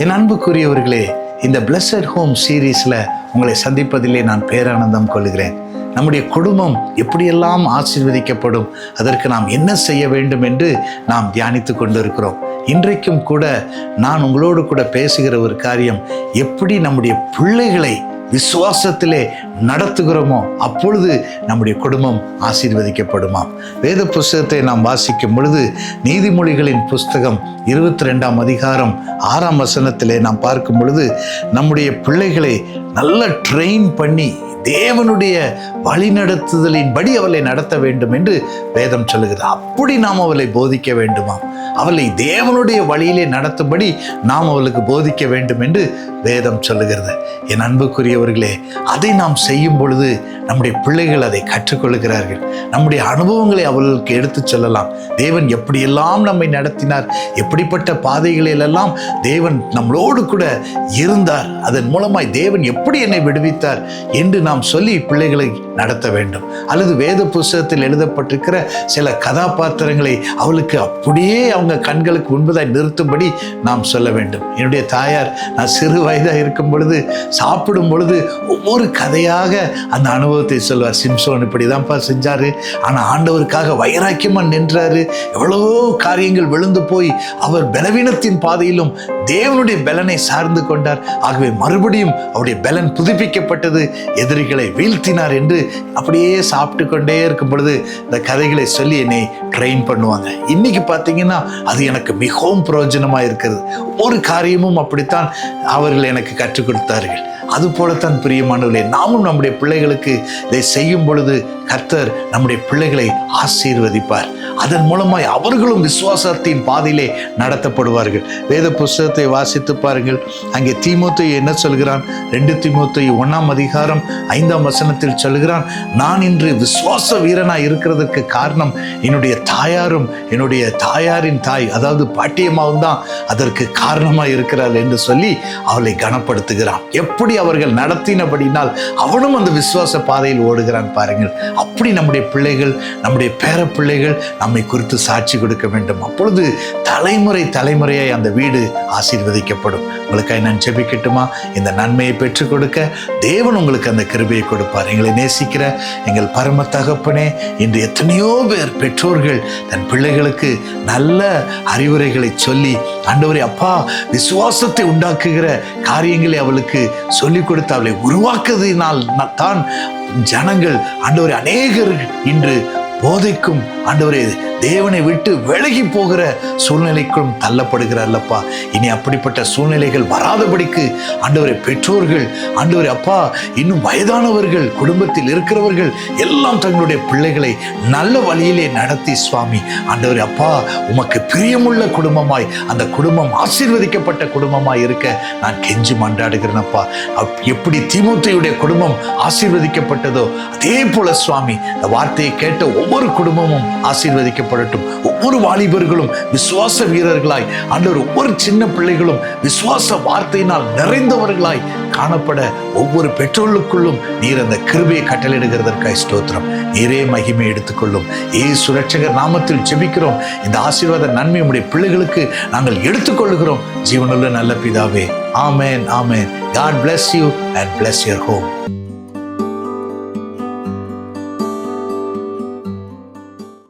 என் அன்புக்குரியவர்களே, இந்த blessed home சீரீஸில் உங்களை சந்திப்பதிலே நான் பேரானந்தம் கொள்கிறேன். நம்முடைய குடும்பம் எப்படியெல்லாம் ஆசீர்வதிக்கப்படும், அதற்கு நாம் என்ன செய்ய வேண்டும் என்று நாம் தியானித்து கொண்டிருக்கிறோம். இன்றைக்கும் கூட நான் உங்களோடு கூட பேசுகிற ஒரு காரியம், எப்படி நம்முடைய பிள்ளைகளை விசுவாசத்திலே நடத்துகிறோமோ அப்பொழுது நம்முடைய குடும்பம் ஆசீர்வதிக்கப்படுமாம். வேத புஸ்தகத்தை நாம் வாசிக்கும் பொழுது நீதிமொழிகளின் புஸ்தகம் 22ஆம் அதிகாரம் 6ஆம் வசனத்திலே நாம் பார்க்கும் பொழுது, நம்முடைய பிள்ளைகளை நல்லா ட்ரெயின் பண்ணி தேவனுடைய வழிநடத்துதலின்படி அவளை நடத்த வேண்டும் என்று வேதம் சொல்லுகிறது. அப்படி நாம் அவளை போதிக்க வேண்டுமாம். அவளை தேவனுடைய வழியிலே நடத்தும்படி நாம் அவளுக்கு போதிக்க வேண்டும் என்று வேதம் சொல்லுகிறது. என் அன்புக்குரியவர்களே, அதை நாம் செய்யும் பொழுது நம்முடைய பிள்ளைகள் அதை கற்றுக்கொள்கிறார்கள். நம்முடைய அனுபவங்களை அவர்களுக்கு எடுத்து சொல்லலாம். தேவன் எப்படியெல்லாம் நம்மை நடத்தினார், எப்படிப்பட்ட பாதைகளிலெல்லாம் தேவன் நம்மளோடு கூட இருந்தார், அதன் மூலமாய் தேவன் எப்படி என்னை விடுவித்தார் என்று நாம் சொல்லி பிள்ளைகளை நடத்த வேண்டும். அல்லது வேத புஸ்தகத்தில் எழுதப்பட்டிருக்கிற சில கதாபாத்திரங்களை அவளுக்கு அப்படியே அவங்க கண்களுக்கு முன்பதாய் நிறுத்தும்படி நாம் சொல்ல வேண்டும். என்னுடைய தாயார், நான் சிறு வயதாக இருக்கும் பொழுது சாப்பிடும் பொழுது ஒவ்வொரு கதையாக அந்த அனுபவத்தை சொல்வார். சிம்சோன் இப்படிதான்ப்பா செஞ்சாரு, ஆனால் ஆண்டவருக்காக வைராக்கியமா நின்றாரு, எவ்வளவோ காரியங்கள் விழுந்து போய் அவர் பலவீனத்தின் பாதையிலும் தேவனுடைய பலனை சார்ந்து கொண்டார். ஆகவே மறுபடியும் அவருடைய பலன் புதுப்பிக்கப்பட்டது, எதிரிகளை வீழ்த்தினார் என்று அப்படியே சாப்பிட்டு கொண்டே இருக்கும் பொழுது இந்த கதைகளை சொல்லி என்னை ட்ரெயின் பண்ணுவாங்க. இன்னைக்கு பார்த்தீங்கன்னா அது எனக்கு மிகவும் பிரயோஜனமாக இருக்கிறது. ஒரு காரியமும் அப்படித்தான் அவர்கள் எனக்கு கற்றுக் கொடுத்தார்கள். அது போலத்தான் பிரியமானவர்களே, நாமும் நம்முடைய பிள்ளைகளுக்கு இதை செய்யும் பொழுது கர்த்தர் நம்முடைய பிள்ளைகளை ஆசீர்வதிப்பார். அதன் மூலமாய் அவர்களும் விசுவாசத்தின் பாதையிலே நடத்தப்படுவார்கள். வேத புஸ்தகத்தை வாசித்து பாருங்கள். அங்கே தீமோத்தேயு என்ன சொல்கிறான்? 2 தீமோத்தேயு 1ஆம் அதிகாரம் 5ஆம் வசனத்தில் சொல்கிறான், நான் இன்று விசுவாச வீரனாய் இருக்கிறதுக்கு காரணம் என்னுடைய தாயாரும் என்னுடைய தாயாரின் தாய், அதாவது பாட்டியம்மாவும் தான் அதற்கு காரணமாக இருக்கிறாள் என்று சொல்லி அவளை கனப்படுத்துகிறான். எப்படி அவர்கள் நடத்தினபடினால் அவனும் அந்த விசுவாச பாதையில் ஓடுகிறான் பாருங்கள். அப்படி நம்முடைய பிள்ளைகள், நம்முடைய பேர பிள்ளைகள் நம்மை குறித்து சாட்சி கொடுக்க வேண்டும். அப்பொழுது தலைமுறை தலைமுறையாய் அந்த வீடு ஆசீர்வதிக்கப்படும். உங்களுக்காக நான் ஜெபிக்கட்டுமா? இந்த நன்மையை பெற்றுக் கொடுக்க தேவன் உங்களுக்கு அந்த கிருபையை கொடுப்பார். எங்களை நேசிக்கிற எங்கள் பரம தகப்பனே, இன்று எத்தனையோ பேர் பெற்றோர்கள் தன் பிள்ளைகளுக்கு நல்ல அறிவுரைகளை சொல்லி, ஆண்டவரே அப்பா, விசுவாசத்தை உண்டாக்குகிற காரியங்களை அவளுக்கு சொல்லிக் கொடுத்து அவளை உருவாக்குவதனால் தான் ஜனங்கள், ஆண்டவரே, அநேகர் இன்று போதைக்கும், ஆண்டவரே, தேவனை விட்டு விலகி போகிற சூழ்நிலைக்கும் தள்ளப்படுகிறார்லப்பா. இனி அப்படிப்பட்ட சூழ்நிலைகள் வராதபடிக்கு ஆண்டவரே, பெற்றோர்கள், ஆண்டவரே அப்பா, இன்னும் வயதானவர்கள், குடும்பத்தில் இருக்கிறவர்கள் எல்லாம் தங்களுடைய பிள்ளைகளை நல்ல வழியிலே நடத்தி சுவாமி, ஆண்டவரே அப்பா, உமக்கு பிரியமுள்ள குடும்பமாய், அந்த குடும்பம் ஆசீர்வதிக்கப்பட்ட குடும்பமாய் இருக்க நான் கெஞ்சி மன்றாடுகிறேனப்பா. எப்படி தீமோத்தேயுடைய குடும்பம் ஆசீர்வதிக்கப்பட்டதோ அதே போல சுவாமி, இந்த வார்த்தையை கேட்ட ஒவ்வொரு குடும்பமும் ஆசீர்வதிக்கப்படட்டும். ஒவ்வொரு வாலிபர்களும் விசுவாச வீரர்களாய், ஆண்டவர் ஒவ்வொரு சின்ன பிள்ளைகளும் விசுவாச வார்த்தையினால் நிறைந்தவர்களாய் காணப்பட ஒவ்வொரு பெற்றோர்களுக்குள்ளும் நீர் அந்த கிருபையை கட்டளையிடுகிறதற்காய் ஸ்தோத்திரம். நீரே மகிமை எடுத்துக்கொள்ளும். இயேசு ரட்சகர் நாமத்தில் ஜெபிக்கிறோம். இந்த ஆசீர்வாத நன்மை உடைய பிள்ளைகளுக்கு நாங்கள் எடுத்துக்கொள்கிறோம். ஜீவனுள்ள நல்ல பிதாவே, ஆமென், ஆமென். God bless you and bless your home.